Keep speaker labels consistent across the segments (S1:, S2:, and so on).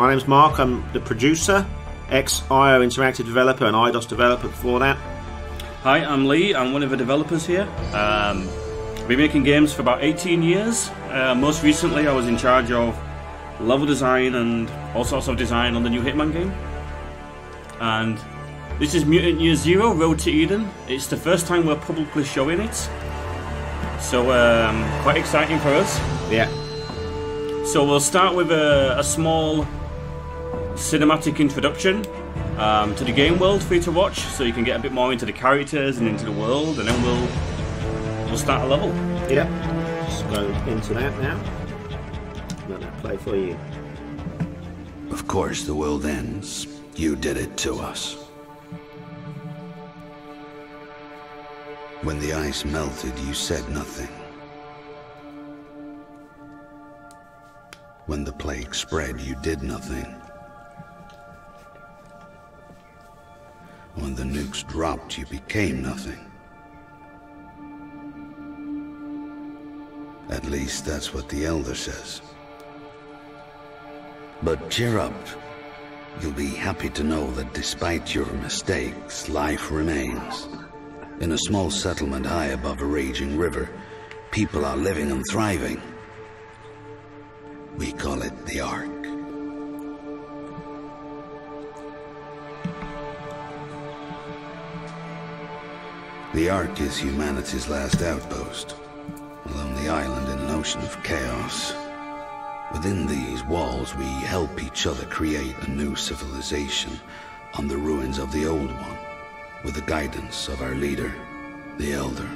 S1: My name's Mark, I'm the producer, ex-IO Interactive developer and IDOS developer before that.
S2: Hi, I'm Lee, I'm one of the developers here. I've been making games for about 18 years. Most recently I was in charge of level design and all sorts of design on the new Hitman game. And this is Mutant Year Zero Road to Eden. It's the first time we're publicly showing it. So quite exciting for us.
S1: Yeah.
S2: So we'll start with a small cinematic introduction to the game world for you to watch, so you can get a bit more into the characters and into the world, and then we'll start a level.
S1: Yeah. Just go into that now. Let that play for you.
S3: Of course the world ends. You did it to us. When the ice melted, you said nothing. When the plague spread, you did nothing. When the nukes dropped, you became nothing. At least that's what the Elder says. But cheer up. You'll be happy to know that despite your mistakes, life remains. In a small settlement high above a raging river, people are living and thriving. We call it the Ark. The Ark is humanity's last outpost, a lonely island in an ocean of chaos. Within these walls, we help each other create a new civilization on the ruins of the old one, with the guidance of our leader, the Elder.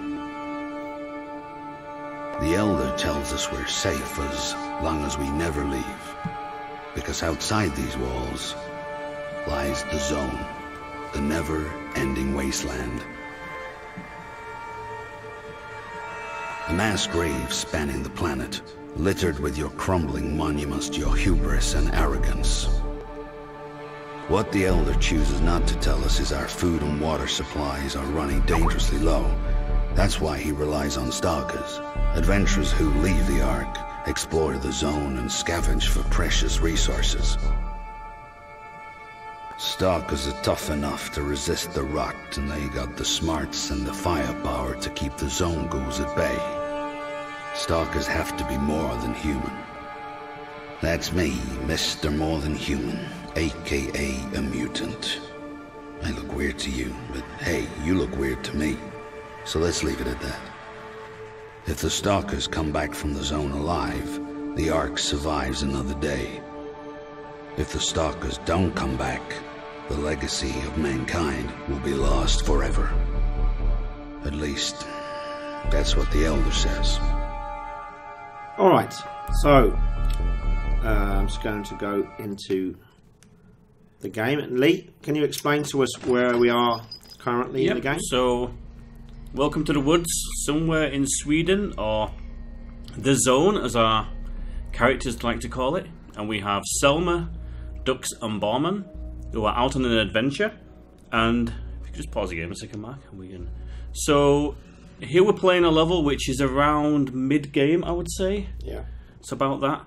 S3: The Elder tells us we're safe as long as we never leave, because outside these walls lies the Zone, the never-ending wasteland. A mass grave spanning the planet, littered with your crumbling monuments to your hubris and arrogance. What the Elder chooses not to tell us is our food and water supplies are running dangerously low. That's why he relies on stalkers, adventurers who leave the Ark, explore the Zone, and scavenge for precious resources. Stalkers are tough enough to resist the rot, and they got the smarts and the firepower to keep the Zone ghouls at bay. Stalkers have to be more than human. That's me, Mr. More Than Human, aka a mutant. I look weird to you, but hey, you look weird to me. So let's leave it at that. If the Stalkers come back from the Zone alive, the Ark survives another day. If the Stalkers don't come back, the legacy of mankind will be lost forever. At least, that's what the Elder says.
S1: Alright, so I'm just going to go into the game. Lee, can you explain to us where we are currently in the game?
S2: So, welcome to the woods, somewhere in Sweden, or the Zone, as our characters like to call it. And we have Selma, Dux, and Barman, who are out on an adventure. And if you could just pause the game a second, Mark, and we can. So here we're playing a level which is around mid-game, I would say. Yeah. It's about that.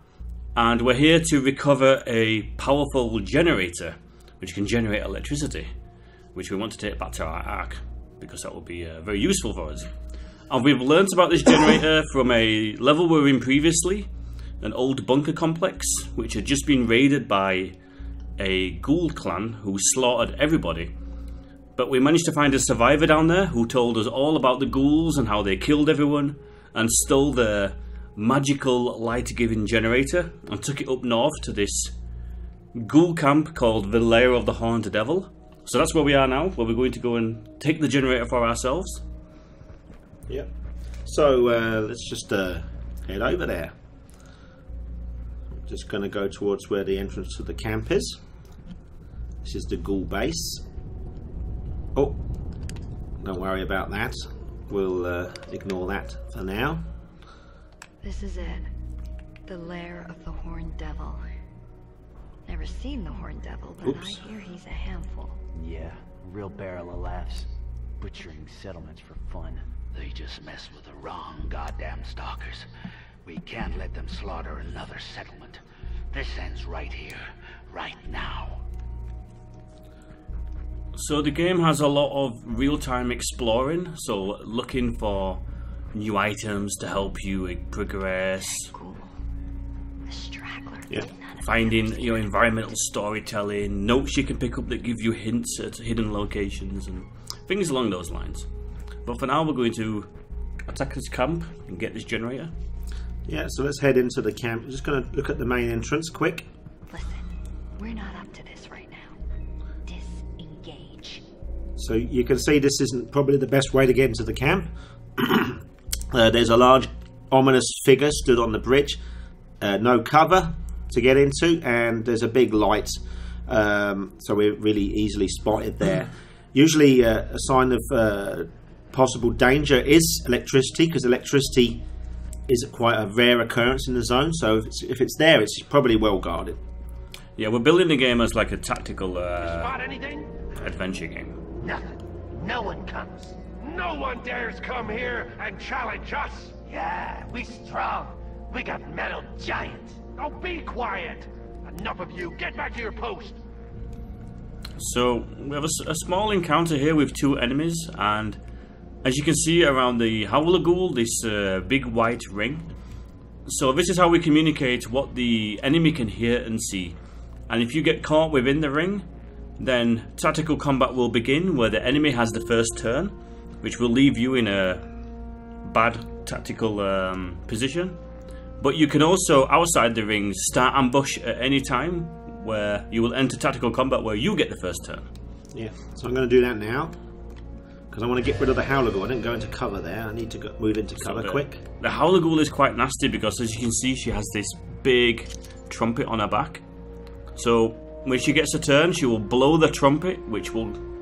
S2: And we're here to recover a powerful generator, which can generate electricity, which we want to take back to our Ark, because that will be very useful for us. And we've learnt about this generator from a level we were in previously, an old bunker complex, which had just been raided by a ghoul clan who slaughtered everybody. But we managed to find a survivor down there who told us all about the ghouls and how they killed everyone and stole the magical light-giving generator and took it up north to this ghoul camp called the Lair of the Horned Devil. So that's where we are now, where we're going to go and take the generator for ourselves.
S1: Yep. So let's just head over there. I'm just going to go towards where the entrance to the camp is. This is the ghoul base. Oh, don't worry about that. We'll ignore that for now.
S4: This is it. The Lair of the Horned Devil. Never seen the Horned Devil, but I hear he's a handful.
S5: Yeah, real barrel of laughs. Butchering settlements for fun.
S6: They just mess with the wrong goddamn stalkers. We can't let them slaughter another settlement. This ends right here, right now.
S2: So the game has a lot of real-time exploring, so looking for new items to help you progress,
S4: Cool. The straggler.
S1: Yeah.
S2: finding environmental storytelling, notes you can pick up that give you hints at hidden locations and things along those lines. But for now we're going to attack this camp and get this generator.
S1: Yeah, so let's head into the camp. I'm just going to look at the main entrance quick.
S4: Listen, we're not up to this right now. Disengage.
S1: So you can see this isn't probably the best way to get into the camp. There's a large ominous figure stood on the bridge. No cover to get into, and there's a big light, so we're really easily spotted there. Usually a sign of possible danger is electricity, because electricity is quite a rare occurrence in the zone, so if it's there, it's probably well guarded.
S2: Yeah, we're building the game as like a tactical
S6: Spot anything?
S2: adventure game.
S6: Nothing. No one comes.
S7: No one dares come here and challenge us.
S6: Yeah, we strong. We got metal giants.
S7: Oh, be quiet. Enough of you. Get back to your post.
S2: So we have a small encounter here with two enemies, and as you can see around the Howler Ghoul, this big white ring. So this is how we communicate what the enemy can hear and see. And if you get caught within the ring, then tactical combat will begin, where the enemy has the first turn, which will leave you in a bad tactical position. But you can also, outside the ring, start ambush at any time, where you will enter tactical combat where you get the first turn.
S1: Yeah, so I'm going to do that now, because I want to get rid of the Howler Ghoul. I didn't go into cover there. I need to move into cover quick.
S2: The Howler Ghoul is quite nasty because, as you can see, she has this big trumpet on her back. So when she gets a turn, she will blow the trumpet, which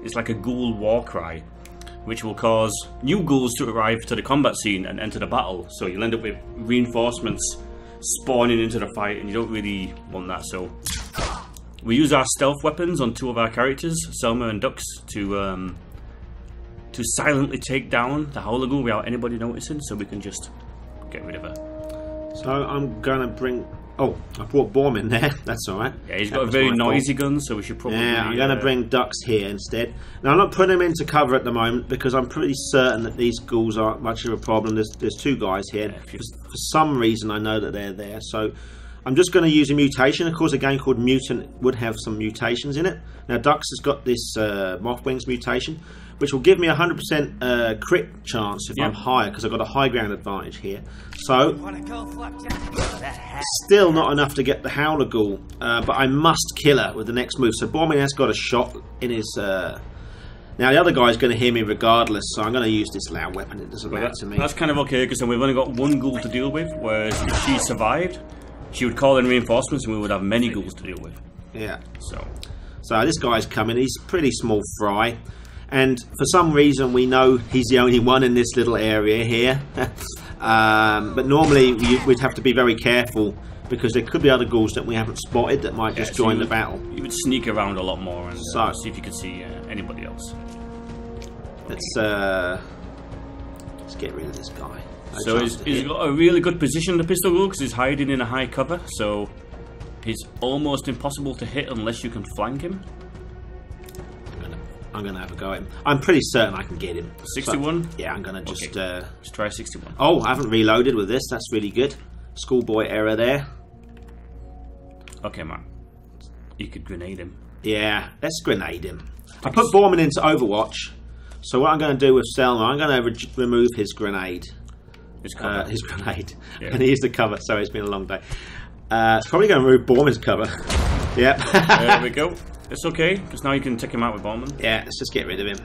S2: it's like a ghoul war cry, which will cause new ghouls to arrive to the combat scene and enter the battle. So you'll end up with reinforcements spawning into the fight, and you don't really want that. So we use our stealth weapons on two of our characters, Selma and Dux, to silently take down the Howler Ghoul without anybody noticing, so we can just get rid of her.
S1: So I'm going to bring... Oh, I brought Borm in there. That's alright.
S2: Yeah, he's got a very noisy gun, so we should probably...
S1: Yeah, I'm going to bring Dux here instead. Now, I'm not putting him into cover at the moment, because I'm pretty certain that these ghouls aren't much of a problem. There's two guys here.
S2: Yeah,
S1: For some reason, I know that they're there. So I'm just going to use a mutation. Of course, a game called Mutant would have some mutations in it. Now, Dux has got this Mothwings mutation, which will give me 100% crit chance if I'm higher, because I've got a high ground advantage here. So, still not enough to get the Howler Ghoul, but I must kill her with the next move. So Bormin has got a shot in his... Now the other guy's going to hear me regardless, so I'm going to use this loud weapon. It doesn't matter to me.
S2: That's kind of okay, because then we've only got one ghoul to deal with, whereas if she survived, she would call in reinforcements and we would have many ghouls to deal with.
S1: Yeah.
S2: So
S1: this guy's coming. He's pretty small fry. And for some reason we know he's the only one in this little area here. But normally we'd have to be very careful, because there could be other ghouls that we haven't spotted that might just join the battle.
S2: You would sneak around a lot more and see if you could see anybody else.
S1: Let's get rid of this guy.
S2: So he's got a really good position, the pistol ghoul, because he's hiding in a high cover, so he's almost impossible to hit unless you can flank him.
S1: I'm going to have a go at him. I'm pretty certain I can get him.
S2: 61?
S1: So, yeah, I'm going to just...
S2: Let's try 61.
S1: Oh, I haven't reloaded with this. That's really good. Schoolboy error there.
S2: Okay, man. You could grenade him.
S1: Yeah, let's grenade him. I put Borman into Overwatch. So what I'm going to do with Selma, I'm going to remove his grenade. His grenade.
S2: Yeah.
S1: And he used the cover, so it's been a long day. It's probably going to remove Borman's cover. Yep.
S2: There we go. It's okay, because now you can take him out with Bowman.
S1: Yeah, let's just get rid of him.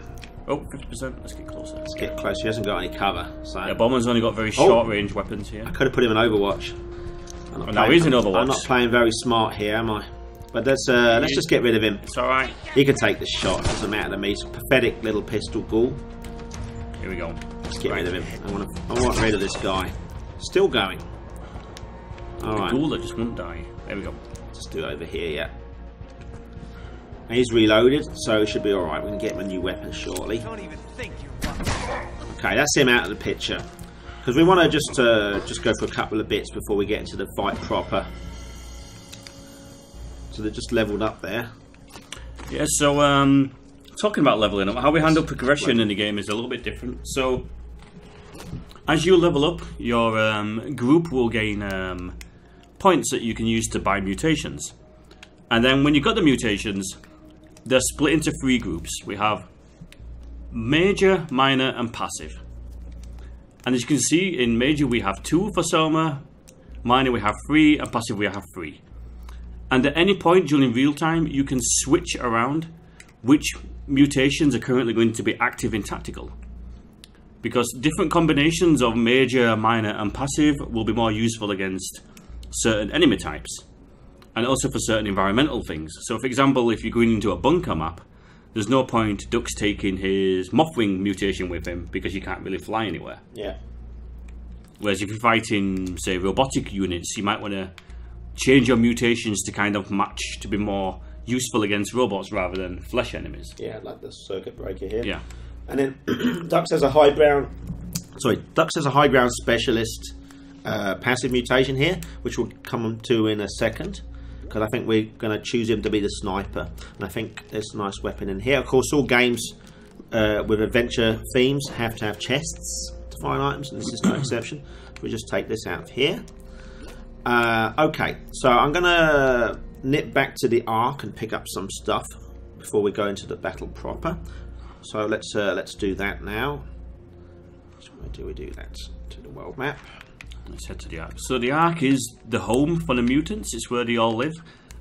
S2: Oh, 50%. Let's get closer.
S1: Let's get close. He hasn't got any cover. So.
S2: Yeah, Bowman's only got very short-range weapons here.
S1: I could have put him in Overwatch.
S2: Now he's in Overwatch.
S1: I'm not playing very smart here, am I? But let's just get rid of him.
S2: It's alright.
S1: He can take the shot. It doesn't matter to me. It's a pathetic little pistol ghoul.
S2: Here we go.
S1: Let's get rid of him. I want rid of this guy. Still going. Alright.
S2: The ghoul that just won't die. There we go.
S1: Just do it over here, yeah. And he's reloaded, so it should be alright. We can get him a new weapon shortly. Okay, that's him out of the picture. Because we want to just go for a couple of bits before we get into the fight proper. So they're just leveled up there.
S2: Yeah, so talking about leveling up, how we handle progression in the game is a little bit different. So as you level up, your group will gain points that you can use to buy mutations. And then when you've got the mutations, they're split into 3 groups. We have major, minor, and passive. And as you can see, in major we have 2 for Selma, minor we have 3, and passive we have 3. And at any point during real time, you can switch around which mutations are currently going to be active in tactical. Because different combinations of major, minor, and passive will be more useful against certain enemy types. And also for certain environmental things. So for example, if you're going into a bunker map, there's no point Dux taking his Mothwing mutation with him because you can't really fly anywhere.
S1: Yeah.
S2: Whereas if you're fighting, say, robotic units, you might want to change your mutations to kind of match to be more useful against robots rather than flesh enemies.
S1: Yeah, like the circuit breaker here.
S2: Yeah.
S1: And then Dux has a high ground specialist passive mutation here, which we'll come to in a second, because I think we're going to choose him to be the sniper, and I think there's a nice weapon in here. Of course, all games with adventure themes have to have chests to find items, and this is no exception. So we just take this out of here. Okay, so I'm going to nip back to the Ark and pick up some stuff before we go into the battle proper. So let's do that now. So where do we do that? To the world map.
S2: Let's head to the Ark. So the Ark is the home for the mutants. It's where they all live,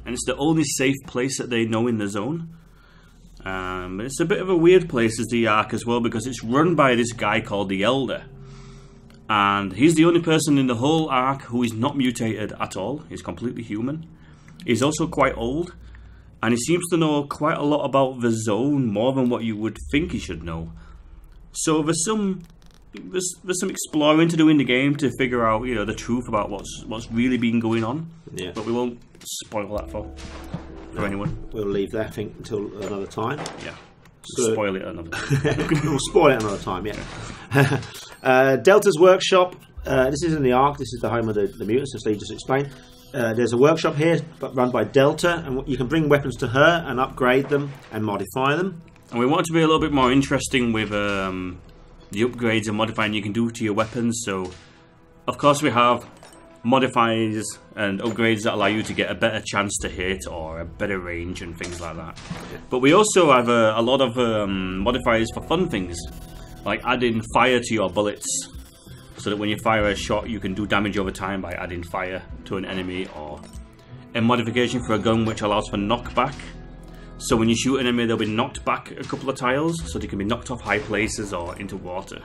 S2: and it's the only safe place that they know in the zone. But it's a bit of a weird place as the Ark as well, because it's run by this guy called the Elder, and he's the only person in the whole Ark who is not mutated at all. He's completely human. He's also quite old, and he seems to know quite a lot about the zone, more than what you would think he should know. So there's some exploring to do in the game to figure out, you know, the truth about what's really been going on.
S1: Yeah.
S2: But we won't spoil that for anyone.
S1: We'll leave that, I think, until another time.
S2: Yeah.
S1: So,
S2: spoil it another time.
S1: We'll spoil it another time, yeah. Delta's workshop. This is in the Ark. This is the home of the mutants, as you just explained. There's a workshop here run by Delta, and you can bring weapons to her and upgrade them and modify them.
S2: And we want it to be a little bit more interesting with the upgrades and modifying you can do to your weapons. So, of course, we have modifiers and upgrades that allow you to get a better chance to hit or a better range and things like that. But we also have a lot of modifiers for fun things, like adding fire to your bullets, so that when you fire a shot you can do damage over time by adding fire to an enemy, or a modification for a gun which allows for knockback. So when you shoot an enemy, they'll be knocked back a couple of tiles, so they can be knocked off high places or into water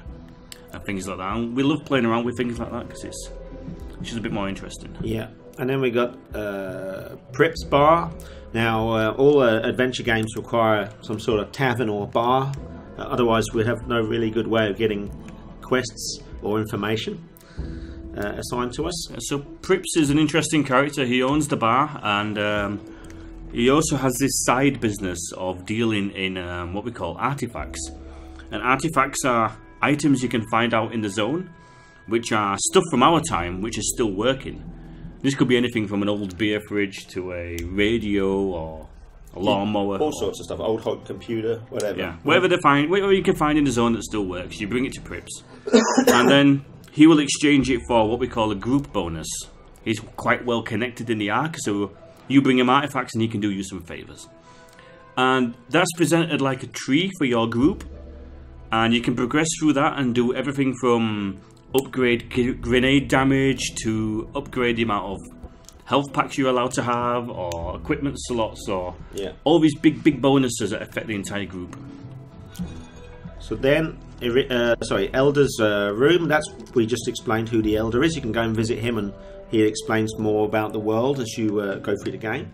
S2: and things like that. And we love playing around with things like that because it's just a bit more interesting.
S1: Yeah, and then we got Prip's Bar. Now, all adventure games require some sort of tavern or bar. Otherwise, we have no really good way of getting quests or information assigned to us.
S2: So Prips is an interesting character. He owns the bar, and he also has this side business of dealing in what we call artifacts. And artifacts are items you can find out in the zone, which are stuff from our time which is still working. This could be anything from an old beer fridge to a radio or a lawnmower.
S1: All sorts of stuff, old hot computer, whatever.
S2: Yeah, whatever you can find in the zone that still works, you bring it to Prips. And then he will exchange it for what we call a group bonus. He's quite well connected in the Ark, so you bring him artifacts and he can do you some favours. And that's presented like a tree for your group, and you can progress through that and do everything from upgrade grenade damage to upgrade the amount of health packs you're allowed to have, or equipment slots, or all these big bonuses that affect the entire group.
S1: So then, Elder's room. We just explained who the Elder is. You can go and visit him, and he explains more about the world as you go through the game.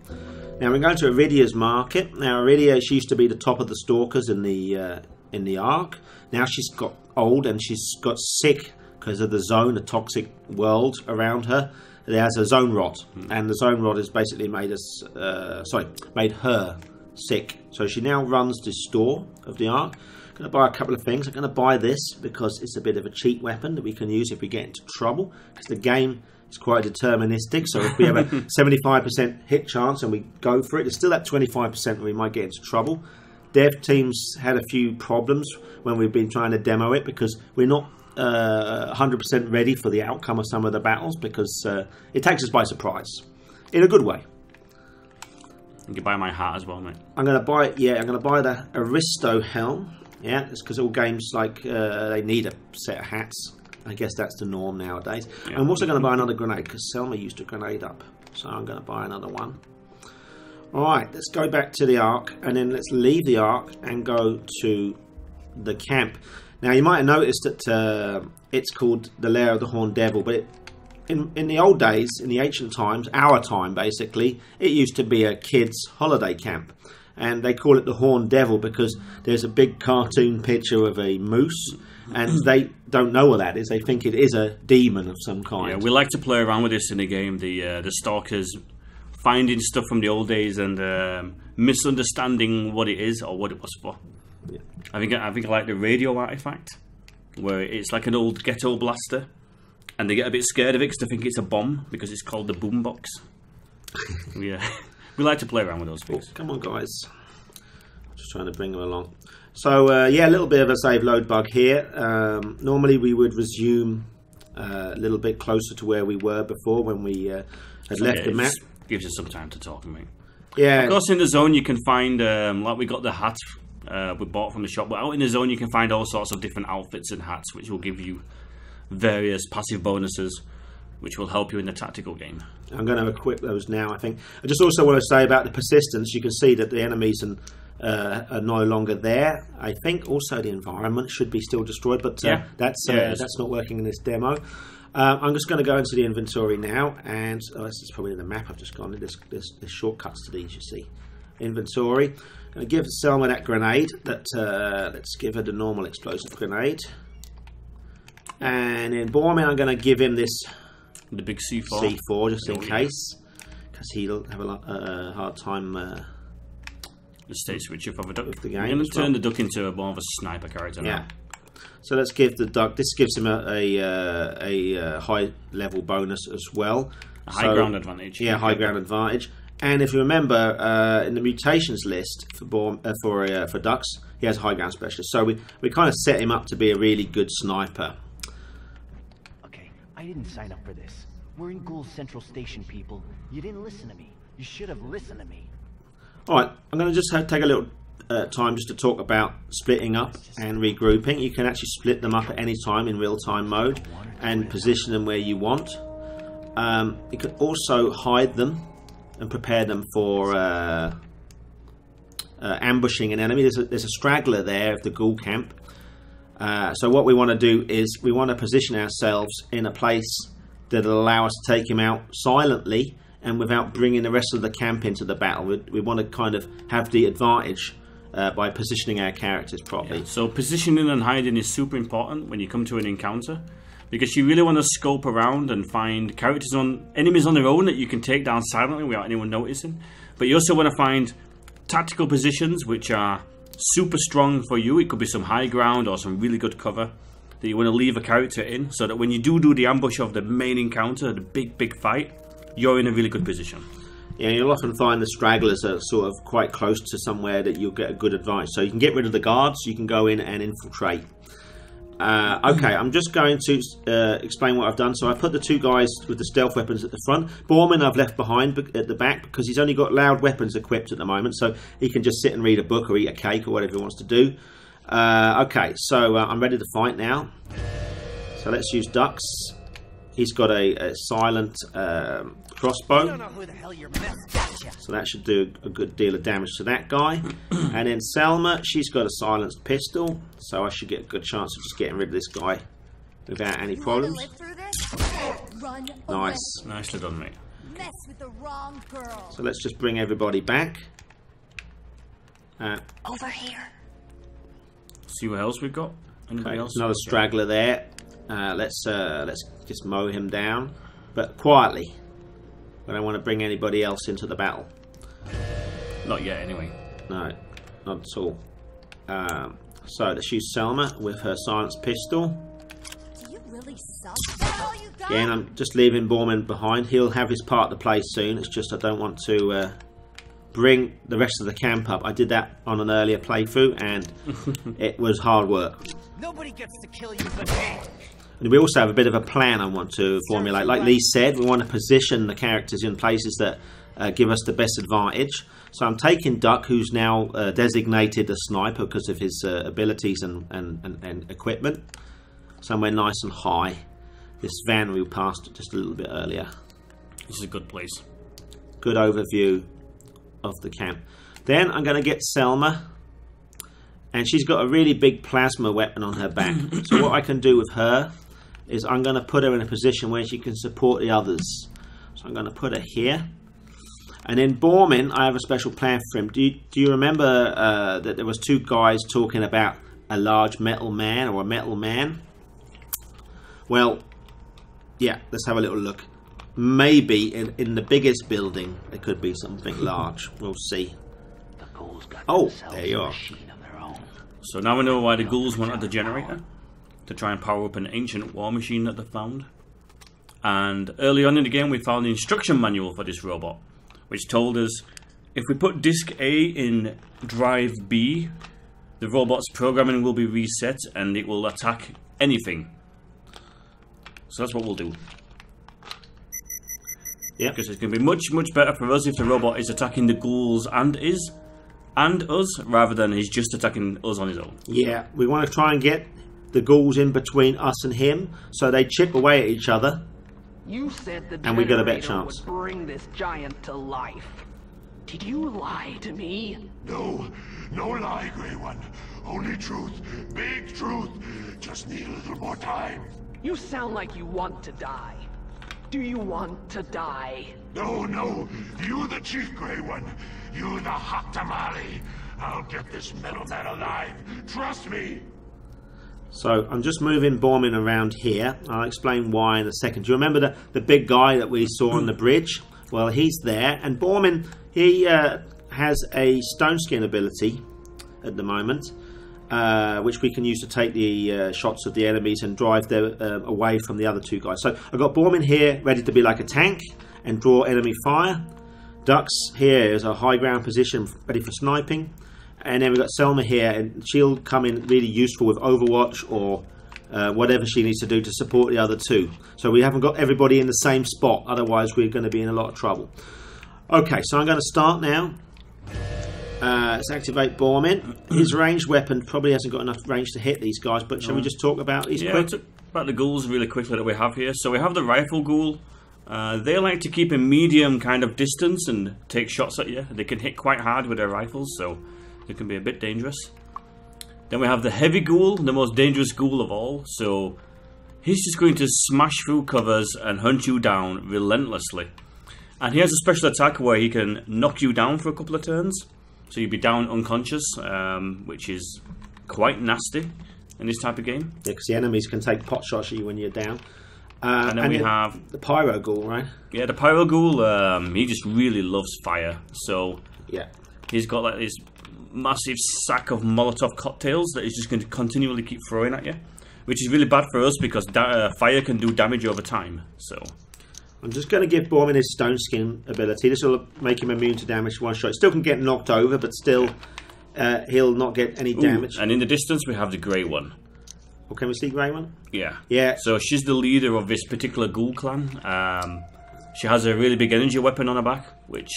S1: Now we're going to Iridia's market. Now Iridia, she used to be the top of the stalkers in the Ark. Now she's got old and she's got sick because of the zone, the toxic world around her. There's a zone rot, and the zone rot has basically made her sick. So she now runs the store of the Ark, going to buy a couple of things. I'm going to buy this because it's a bit of a cheat weapon that we can use if we get into trouble, because the game is quite deterministic. So if we have a 75% hit chance and we go for it, there's still that 25% that we might get into trouble. Dev teams had a few problems when we've been trying to demo it, because we're not 100% ready for the outcome of some of the battles, because it takes us by surprise in a good way.
S2: You can buy my hat as well, mate.
S1: I'm going to buy, yeah, I'm going to buy the Aristo helm. Yeah, it's because all games like they need a set of hats. I guess that's the norm nowadays. Yeah. I'm also going to buy another grenade because Selma used a grenade up, so I'm going to buy another one. All right, let's go back to the Ark, and then let's leave the Ark and go to the camp. Now you might have noticed that it's called the Lair of the Horned Devil, but in the old days, in the ancient times, our time basically, it used to be a kids' holiday camp. And they call it the Horned Devil because there's a big cartoon picture of a moose, and they don't know what that is. They think it is a demon of some kind.
S2: Yeah, we like to play around with this in the game. The stalkers finding stuff from the old days and misunderstanding what it is or what it was for. Yeah. I think I like the radio artifact, where it's like an old ghetto blaster, and they get a bit scared of it because they think it's a bomb because it's called the boombox. Yeah. We like to play around with those things.
S1: Oh, come on, guys. Just trying to bring them along. So, yeah, a little bit of a save load bug here. Normally we would resume a little bit closer to where we were before when we had left the map.
S2: Gives you some time to talk, mate.
S1: Yeah.
S2: Of course, in the zone you can find, like we got the hat we bought from the shop, but out in the zone you can find all sorts of different outfits and hats which will give you various passive bonuses, which will help you in the tactical game.
S1: I'm going to equip those now, I think. I just also want to say about the persistence, you can see that the enemies are no longer there. I think also the environment should be still destroyed, but that's not working in this demo. I'm just going to go into the inventory now, and this is probably the map I've just gone in. There's shortcuts to these, you see. Inventory. I'm going to give Selma that grenade. Let's give her the normal explosive grenade. And in Borman, I'm going to give him this...
S2: The big C4.
S1: C4, just in case. Because he'll have a hard time...
S2: the state switcher for the duck.
S1: The game
S2: I'm going to turn the duck into more of a sniper character now.
S1: So let's give the duck... This gives him a high level bonus as well.
S2: A high ground advantage.
S1: Yeah, high ground advantage. And if you remember, in the mutations list for ducks, he has a high ground specialist. So we kind of set him up to be a really good sniper.
S5: Okay, I didn't sign up for this. We're in Ghoul's Central Station, people. You didn't listen to me. You should have listened to me. Alright,
S1: I'm going to just take a little time just to talk about splitting up and regrouping. You can actually split them up at any time in real-time mode and position them where you want. You can also hide them and prepare them for ambushing an enemy. There's a straggler there of the ghoul camp. So what we want to do is we want to position ourselves in a place that will allow us to take him out silently and without bringing the rest of the camp into the battle. We want to kind of have the advantage by positioning our characters properly.
S2: Yeah. So positioning and hiding is super important when you come to an encounter, because you really want to scope around and find enemies on their own that you can take down silently without anyone noticing. But you also want to find tactical positions which are super strong for you. It could be some high ground or some really good cover that you want to leave a character in, so that when you do the ambush of the main encounter, the big fight, you're in a really good position.
S1: Yeah, you'll often find the stragglers are sort of quite close to somewhere that you'll get a good advantage. So you can get rid of the guards, you can go in and infiltrate. Okay, I'm just going to explain what I've done. So I put the two guys with the stealth weapons at the front. Borman I've left behind at the back because he's only got loud weapons equipped at the moment, so he can just sit and read a book or eat a cake or whatever he wants to do. Okay, so I'm ready to fight now. So let's use Ducks. He's got a silent crossbow, so that should do a good deal of damage to that guy. And then Selma, she's got a silenced pistol, so I should get a good chance of just getting rid of this guy without any problems. Nice.
S2: Nicely done, mate.
S8: Mess with the wrong girl.
S1: So let's just bring everybody back.
S8: Over here.
S2: See what else we've got. Anybody else?
S1: Another straggler there. Let's just mow him down, but quietly. I don't want to bring anybody else into the battle.
S2: Not yet, anyway.
S1: No, not at all. So let's use Selma with her silenced pistol.
S8: Do you really suck? That's all you got?
S1: Again, I'm just leaving Borman behind. He'll have his part to play soon. It's just I don't want to bring the rest of the camp up. I did that on an earlier playthrough and it was hard work.
S5: Nobody gets to kill you but me.
S1: And we also have a bit of a plan I want to formulate. Like Lee said, we want to position the characters in places that give us the best advantage. So I'm taking Duck, who's now designated a sniper because of his abilities and equipment, somewhere nice and high. This van we passed just a little bit earlier.
S2: This is a good place.
S1: Good overview of the camp. Then I'm going to get Selma, and she's got a really big plasma weapon on her back. So what I can do with her is I'm going to put her in a position where she can support the others. So I'm going to put her here. And then Borman, I have a special plan for him. Do you remember that there was two guys talking about a large metal man or a metal man? Well, yeah, let's have a little look. Maybe in the biggest building there could be something large. We'll see.
S5: The ghouls got
S1: Oh, there you are.
S5: machine of their own.
S2: So now we know why the ghouls wanted the generator. To try and power up an ancient war machine that they found. And early on in the game we found the instruction manual for this robot, which told us if we put disk A in drive B, the robot's programming will be reset and it will attack anything. So that's what we'll do.
S1: Yeah,
S2: Because it's going to be much better for us if the robot is attacking the ghouls and us, rather than he's just attacking us on his own.
S1: yeah. We want to try and get the ghouls in between us and him, so they chip away at each other.
S9: You said the
S1: And we got a better
S9: generator
S1: chance.
S9: would bring this giant to life. Did you lie to me?
S6: No, no lie, Grey One. Only truth, big truth. Just need a little more time.
S9: You sound like you want to die. Do you want to die?
S6: No, no, you the chief, Grey One. You the hot tamale. I'll get this metal man alive. Trust me.
S1: So I'm just moving Borman around here. I'll explain why in a second. Do you remember the big guy that we saw on the bridge? Well, he's there. And Borman, he has a stone skin ability at the moment, which we can use to take the shots of the enemies and drive them away from the other two guys. So I've got Borman here ready to be like a tank and draw enemy fire. Ducks here is a high ground position ready for sniping. And then we've got Selma here, and she'll come in really useful with Overwatch or whatever she needs to do to support the other two. So we haven't got everybody in the same spot, otherwise we're going to be in a lot of trouble. Okay, so I'm going to start now. Let's activate Borman. His ranged weapon probably hasn't got enough range to hit these guys, but shall we just talk about these quick?
S2: Let's talk about the ghouls really quickly that we have here. So we have the rifle ghoul. They like to keep a medium kind of distance and take shots at you. They can hit quite hard with their rifles, so it can be a bit dangerous. Then we have the heavy ghoul, the most dangerous ghoul of all. So he's just going to smash through covers and hunt you down relentlessly. And he has a special attack where he can knock you down for a couple of turns. So you'll be down unconscious, which is quite nasty in this type of game.
S1: Yeah, because the enemies can take pot shots at you when you're down.
S2: And then we have
S1: the Pyro Ghoul, right?
S2: Yeah, the Pyro Ghoul, he just really loves fire. So
S1: yeah,
S2: he's got like this massive sack of Molotov cocktails that he's just going to continually keep throwing at you, which is really bad for us because fire can do damage over time. So
S1: I'm just going to give Borman his stone skin ability. This will make him immune to damage to one shot. Still can get knocked over, but still he'll not get any damage.
S2: And in the distance we have the Grey One.
S1: Well, can we see Grey One?
S2: Yeah.
S1: Yeah.
S2: So she's the leader of this particular ghoul clan. She has a really big energy weapon on her back, which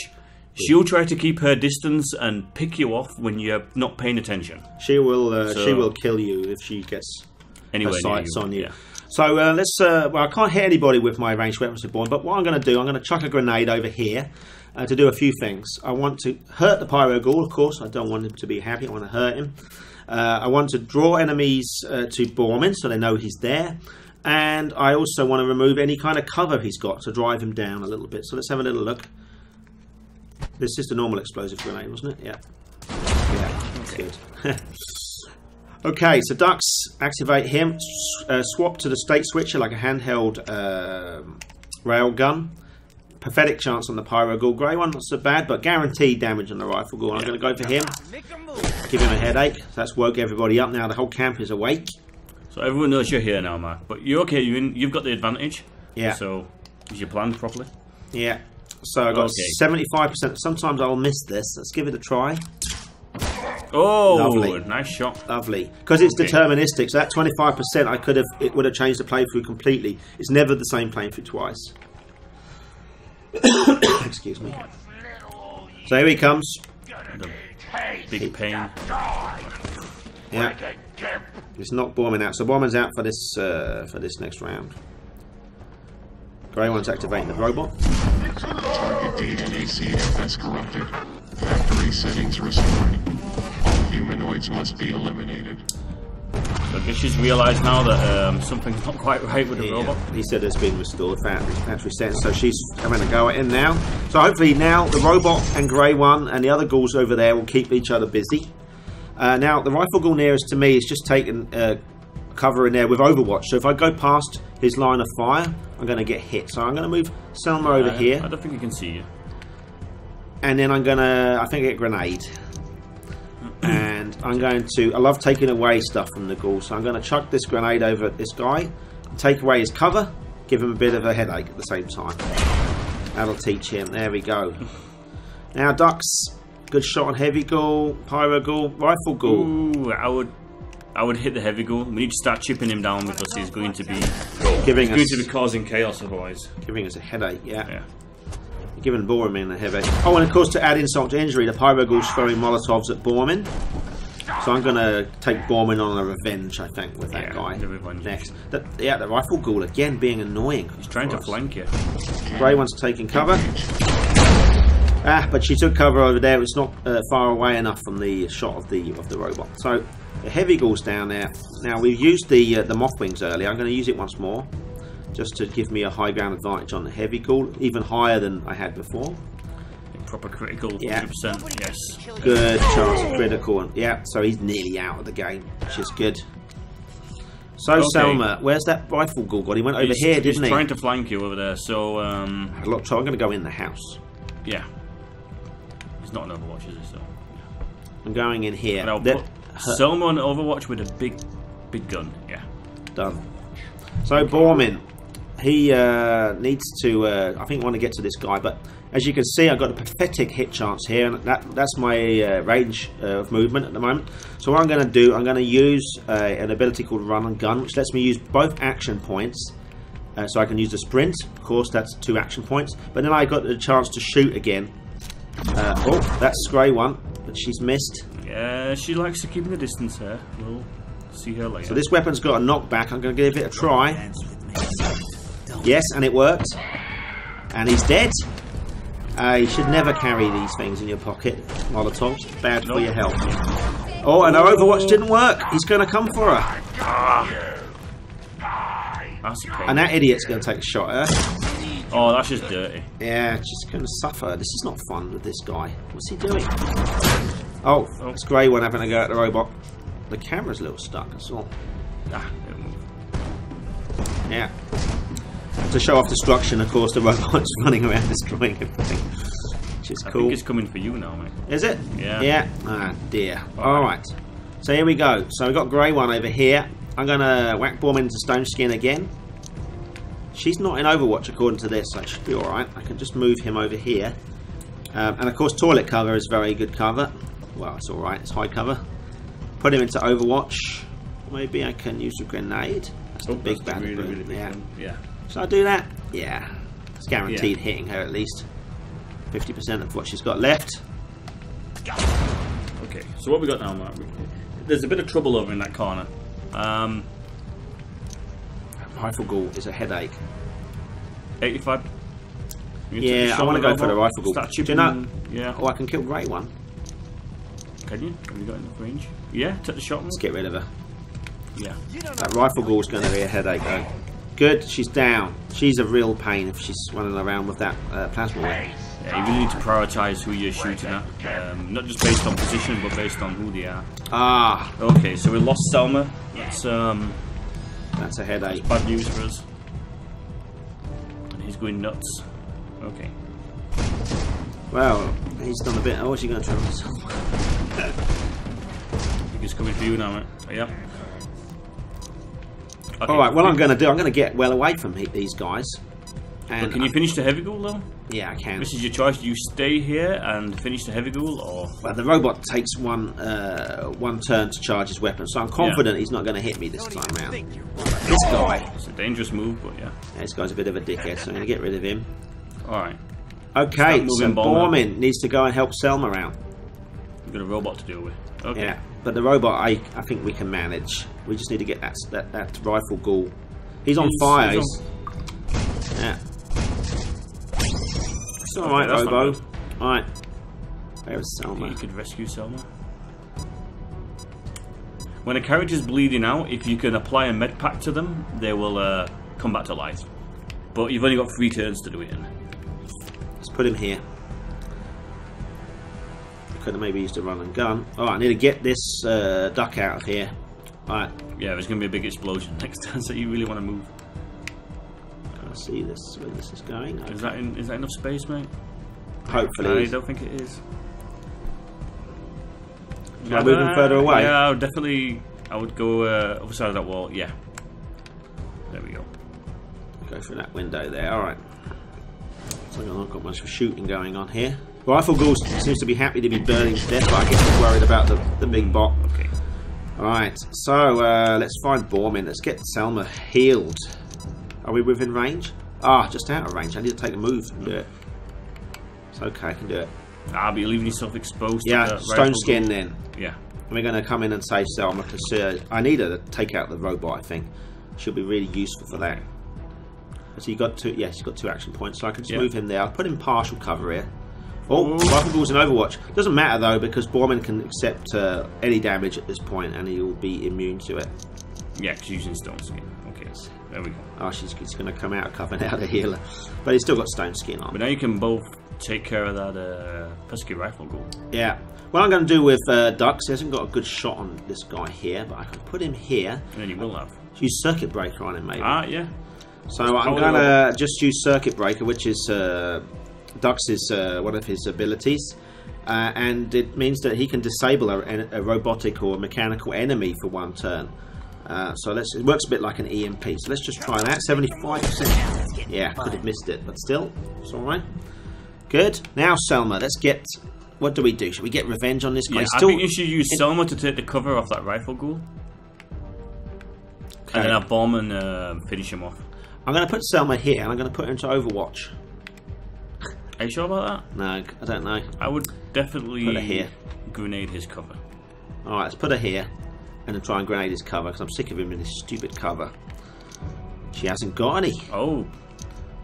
S2: she'll try to keep her distance and pick you off when you're not paying attention.
S1: She will kill you if she gets her sights on you. Yeah. So let's. Well, I can't hit anybody with my ranged weapons of Born, but what I'm going to do, I'm going to chuck a grenade over here to do a few things. I want to hurt the Pyro Ghoul, of course. I don't want him to be happy. I want to hurt him. I want to draw enemies to Borman so they know he's there. And I also want to remove any kind of cover he's got to drive him down a little bit. So let's have a little look. This is just a normal explosive grenade, wasn't it? Yeah. Yeah, that's good. Okay, so Ducks, activate him. Swap to the state switcher like a handheld railgun. Pathetic chance on the Pyro Ghoul. Grey One, not so bad, but guaranteed damage on the Rifle Ghoul. I'm going to go for him. give him a headache. So that's woke everybody up now. The whole camp is awake.
S2: So everyone knows you're here now, Mark. But you're okay. You've got the advantage.
S1: Yeah.
S2: So is your plan properly?
S1: Yeah. So I got 75%. Sometimes I'll miss this. Let's give it a try.
S2: Oh,
S1: lovely.
S2: Nice shot.
S1: Lovely. Because it's deterministic. So that 25%, it would have changed the playthrough completely. It's never the same playthrough twice. Excuse me. So here he comes.
S2: The big pain.
S1: Yeah. It's knocked Borman out. So Borman's out for this next round. Grey One's activating the robot.
S6: Target DNA CF has corrupted. Factory settings restored. All humanoids must be eliminated.
S2: So I guess she's realised now that something's not quite right with the robot.
S1: He said it's been restored, factory settings. So she's having to go in now. So hopefully now the robot and Grey One and the other ghouls over there will keep each other busy. Now the rifle ghoul nearest to me is just taking cover in there with Overwatch. So if I go past his line of fire, I'm going to get hit. So I'm going to move Selma over here.
S2: I don't think he can see you.
S1: And then I'm going to, I think, get a grenade. And I'm going to, I love taking away stuff from the ghoul. So I'm going to chuck this grenade over at this guy, take away his cover, give him a bit of a headache at the same time. That'll teach him. There we go. Now Ducks, good shot on heavy ghoul, pyro ghoul, rifle ghoul.
S2: Ooh, I would hit the heavy ghoul. We need to start chipping him down because he's going to be causing chaos otherwise.
S1: Giving us a headache, yeah. Giving Borman a headache. Oh, and of course to add insult to injury, the pyro ghoul's throwing Molotovs at Borman. So I'm going to take Borman on a revenge, I think, with that guy next. The rifle ghoul again being annoying.
S2: He's trying to flank you.
S1: Grey One's taking cover. But she took cover over there. It's not far away enough from the shot of the robot. So the heavy ghoul's down there. Now we've used the moth wings earlier. I'm going to use it once more, just to give me a high ground advantage on the heavy ghoul, even higher than I had before.
S2: Proper critical, 100%. Yes.
S1: Good chance of critical. Yeah. So he's nearly out of the game, which is good. So Selma, where's that rifle ghoul gone? He went over here, didn't he?
S2: He's trying to flank you over there. So
S1: I'm going to go in the house.
S2: Yeah. He's not an Overwatch, is he? So
S1: I'm going in here.
S2: And I'll put Selma on Overwatch with a big gun. Yeah.
S1: Done. So Borman, he needs to, I think, want to get to this guy, but as you can see, I've got a pathetic hit chance here, and that's my range of movement at the moment. So what I'm going to do, I'm going to use an ability called Run and Gun, which lets me use both action points. So I can use the sprint, of course, that's 2 action points, but then I got the chance to shoot again. Oh, that's Grey One, but she's missed.
S2: Yeah, she likes to keep the distance here. We'll see her later.
S1: So this weapon's got a knockback. I'm going to give it a try. Yes, and it worked. And he's dead. You should never carry these things in your pocket. Molotovs, bad for your health. Oh, and our Overwatch didn't work. He's going to come for her. And that idiot's going to take a shot at her.
S2: Oh, that's just dirty.
S1: Yeah, she's going to suffer. This is not fun with this guy. What's he doing? Oh, it's Grey One having a go at the robot. The camera's a little stuck, that's all.
S2: It'll move.
S1: Yeah. To show off destruction, of course, the robot's running around destroying everything. Which is cool.
S2: I think it's coming for you now, mate.
S1: Is it?
S2: Yeah.
S1: Yeah. Ah, dear. Alright. So here we go. So we've got Grey One over here. I'm going to whack Borman into Stone Skin again. She's not in Overwatch according to this, so it should be alright. I can just move him over here. And of course, toilet cover is very good cover. Well, it's alright, it's high cover. Put him into Overwatch. Maybe I can use a grenade. That's the big bad really
S2: yeah.
S1: Should I do that? Yeah. It's guaranteed hitting her at least. 50% of what she's got left.
S2: Okay, so what we got now, Mark? There's a bit of trouble over in that corner.
S1: Rifle ghoul is a headache.
S2: 85.
S1: Yeah, I want to go for the rifle ghoul. Do you know?
S2: Yeah.
S1: Oh, I can kill Grey One.
S2: Can you? Have you got enough range? Yeah, take the shot.
S1: Let's get rid of her.
S2: Yeah.
S1: That rifle ghoul's going to be a headache though. Good, she's down. She's a real pain if she's running around with that plasma weapon.
S2: Yeah, you really need to prioritise who you're shooting at. Not just based on position, but based on who they are.
S1: Ah.
S2: Okay, so we lost Selma. That's
S1: a headache.
S2: Bad news for us. And he's going nuts. Okay.
S1: Well, he's done a bit. Oh, what's he going to try?
S2: think it's coming for you now, mate. Yeah. Okay.
S1: Alright, what I'm going to do, I'm going to get well away from these guys. And
S2: can you finish the heavy ghoul though?
S1: Yeah, I can.
S2: This is your choice. Do you stay here and finish the heavy ghoul, or?
S1: Well, the robot takes one turn to charge his weapon, so I'm confident he's not going to hit me this time round. This guy.
S2: It's a dangerous move, but yeah.
S1: This guy's a bit of a dickhead, so I'm going to get rid of him.
S2: Alright.
S1: Okay, so Bormin needs to go and help Selma out.
S2: We've got a robot to deal with. Okay.
S1: Yeah, but the robot, I think we can manage. We just need to get that rifle ghoul. He's on fire. Yeah. It's alright, Robo. Alright. Where's Selma?
S2: You could rescue Selma. When a character's bleeding out, if you can apply a med pack to them, they will come back to life. But you've only got 3 turns to do it in.
S1: Let's put him here. Could have maybe used a run and gun. Alright, I need to get this duck out of here. Alright.
S2: Yeah, there's going to be a big explosion next time, so you really want to move.
S1: I see this where this is going. Okay.
S2: Is that enough space, mate?
S1: Hopefully.
S2: I don't think it is.
S1: Can I move him further away?
S2: Yeah, I would go other side of that wall. Yeah. There we go.
S1: Go through that window there. Alright. So I've not got much for shooting going on here. Rifle Ghoul seems to be happy to be burning to death, but I guess he's worried about the big bot.
S2: Okay.
S1: Alright, so let's find Bormin. Let's get Selma healed. Are we within range? Ah, just out of range. I need to take a move and do it. It's okay, I can do it.
S2: Ah, but you're leaving yourself exposed
S1: to
S2: the
S1: stone skin then.
S2: Yeah.
S1: And we're going to come in and save Selma because I need her to take out the robot, I think. She'll be really useful for that. So you got 2, yes, you've got 2 action points, so I can just move him there. I'll put him partial cover here. Oh, Rifle Ghoul's in Overwatch. Doesn't matter though, because Bormin can accept any damage at this point and he'll be immune to it.
S2: Yeah, because using stone skin. Okay, there we go.
S1: Oh, she's going to come out of cover now to heal her. But he's still got stone skin on.
S2: But now you can both take care of that pesky Rifle Ghoul.
S1: Yeah. What I'm going to do with Dux, he hasn't got a good shot on this guy here, but I can put him here.
S2: And then you will have.
S1: Use Circuit Breaker on him, maybe.
S2: Ah, yeah.
S1: So I'm going to just use Circuit Breaker, which is Dux's one of his abilities. And it means that he can disable a robotic or mechanical enemy for 1 turn. So it works a bit like an EMP. So let's just try that. 75%. Yeah, could have missed it, but still, it's alright. Good. Now, Selma, let's get... What do we do? Should we get revenge on this guy?
S2: Yeah, I think you should use Selma to take the cover off that Rifle Ghoul. Okay. And then have bomb and finish him off.
S1: I'm going to put Selma here, and I'm going to put her into Overwatch.
S2: Are you sure about that?
S1: No, I don't know.
S2: I would definitely
S1: put her here.
S2: Grenade his cover.
S1: Alright, let's put her here and then try and grenade his cover because I'm sick of him in this stupid cover. She hasn't got any.
S2: Oh.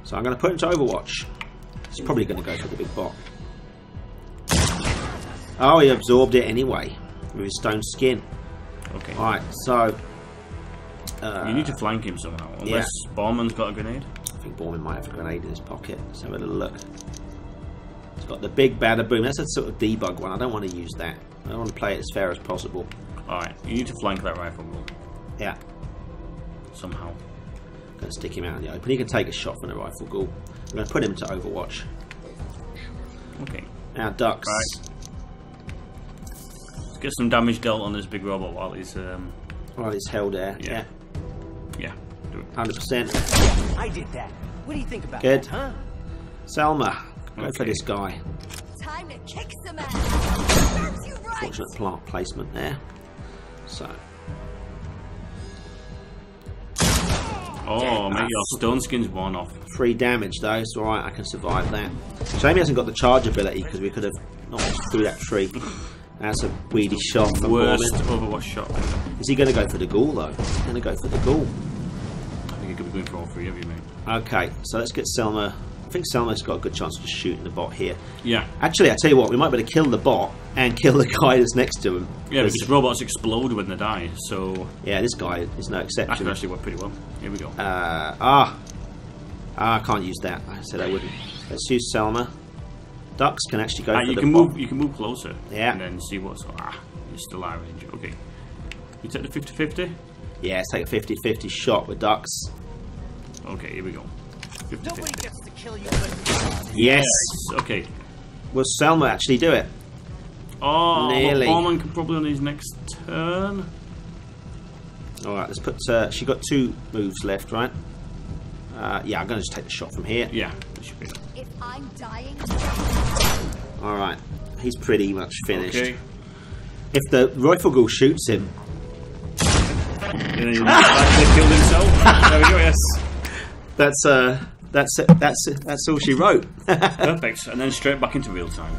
S1: So I'm going to put him into Overwatch. He's probably going to go for the big bot. Oh, he absorbed it anyway with his stone skin.
S2: Okay.
S1: Alright, so...
S2: you need to flank him somehow, unless Borman's got a grenade.
S1: I think Borman might have a grenade in his pocket. Let's have a little look. It's got the big bada boom. That's a sort of debug one. I don't want to use that. I want to play it as fair as possible.
S2: Alright, you need to flank that Rifle Ghoul.
S1: Yeah.
S2: Somehow.
S1: I'm going to stick him out in the open. He can take a shot from the Rifle Ghoul. I'm going to put him to Overwatch.
S2: Okay.
S1: Now, Dux.
S2: Right. Let's get some damage dealt on this big robot while he's...
S1: While he's held there. Yeah.
S2: Yeah. Do it.
S1: 100%.
S5: I did that. What do you think about
S1: Good.
S5: that, huh?
S1: Selma, go for this guy.
S8: Time to kick some ass. Serves you right.
S1: Fortunate plant placement there. So.
S2: Oh, maybe our stone skin's worn off.
S1: 3 damage though, it's alright, I can survive that. Shame he hasn't got the charge ability because we could have knocked through that tree. That's a weedy shot from
S2: Worst
S1: Borman.
S2: Overwatch shot.
S1: Is he going to go for the ghoul though? He's going to go for the ghoul.
S2: I think he could be going for all 3 of you, mate.
S1: Okay, so let's get Selma. I think Selma's got a good chance of just shooting the bot here.
S2: Yeah.
S1: Actually, I tell you what, we might be able to kill the bot and kill the guy that's next to him.
S2: Yeah, because robots explode when they die, so...
S1: Yeah, this guy is no exception.
S2: That could actually work pretty well. Here we go.
S1: I can't use that. I said I wouldn't. Let's use Selma. Ducks can actually go for the bot.
S2: You can move closer.
S1: Yeah.
S2: And then see what's... you're still out of range. Okay. You take the 50-50?
S1: Yeah, let's take a 50-50 shot with Ducks.
S2: Okay, here we go. 50-50.
S5: Nobody gets to kill you but
S1: Yes.
S2: Okay.
S1: Will Selma actually do it?
S2: Oh,
S1: Nearly.
S2: Bowman can probably on his next turn.
S1: Alright, let's put... she got 2 moves left, right? Yeah, I'm going to just take the shot from here.
S2: Yeah, that should be it.
S8: If I'm dying,
S1: Alright, he's pretty much finished.
S2: Okay.
S1: If the rifle ghoul shoots him...
S2: And then he killed himself. There we go, yes.
S1: That's all she wrote.
S2: Perfect. And then straight back into real time.